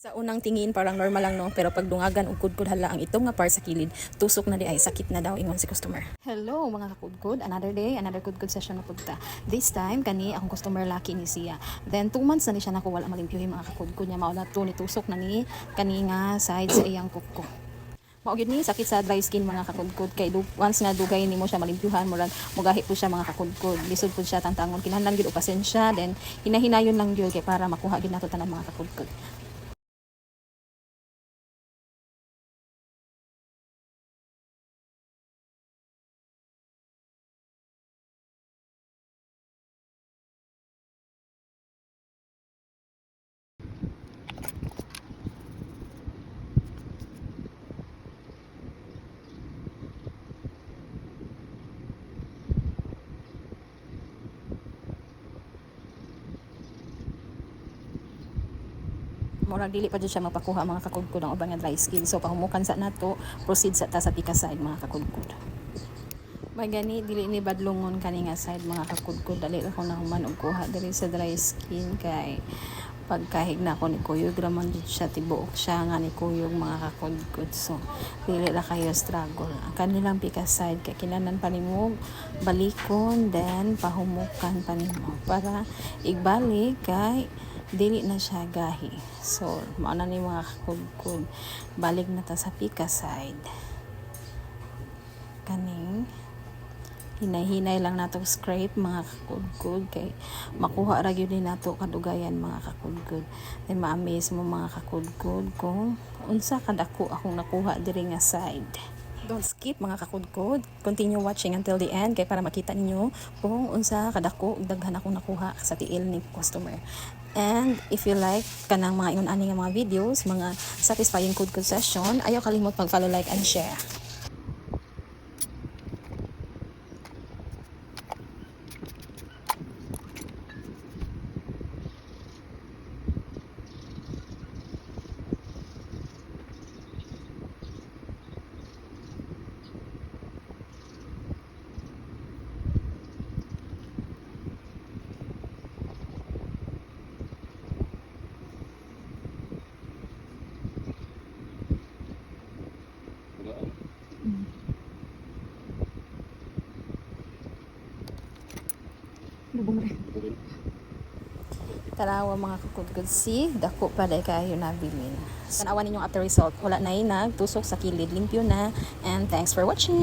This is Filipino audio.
Sa unang tingin parang normal lang no, pero pag dungagan ug kudkod hala ang itong nga par sa kilid, tusok na di ay sakit na daw ingon si customer. Hello mga kakudkod, another day, another kudkod session na pudta. This time kani akong customer laki ni siya. Then 2 months na ni siya nako wala malimpyuhi mga kakudkod niya, mao na to ni tusok na ni kani nga side sa iyang kuko. Mao gyud ni sakit sa dry skin mga kakudkod kay once nga dugay nimo siya malimpyuhan murag mugahi po siya mga kakudkod. Lisod po siya tantangon kinahanglan gyud og pasensya, then hinahinayon lang gyud kay para makuha gyud nato tanan mga kakudkod. Murag dili pa jud siya mapakuha mga kakudkod ang ubang nga dry skin, so pahumukan sa nato proceed sa ta sa pika side mga kakudkod. May gani dili ni badlongon kani nga side mga kakudkod, dali ra ko na human og kuha diri sa dry skin kay pagkahig na ako ni kuyog raman jud siya, tibuok siya nga ni kuyog mga kakudkod, so dili ra kayo struggle ang kanilang pika side kay kinanan pa nimo balikon then pahumukan pa nimo para igbalik kay dili na siya gahi. So mao na ni mga kakudkod, balik na ta sa pika side. Kaning hinay-hinay lang nato scrape mga kakudkod kay makuha ra gyud ni nato kadugayan mga kakudkod. Then ma-amaze mo mga kakudkod kung unsa kadako akong nakuha diri nga side. Don't skip mga kakudkod, continue watching until the end kay para makita ninyo kung unsa kadako ug daghan akong nakuha sa tiil ni customer. And if you like kanang mga ingon ani nga mga videos, mga satisfying kudkod session, ayaw kalimot mag-follow, like and share. Tarawa mga kakudkod, si dako pa day kayo nabilin. Tanawan ninyong after result, wala na nagtusok sa kilid, limpyo na, and thanks for watching.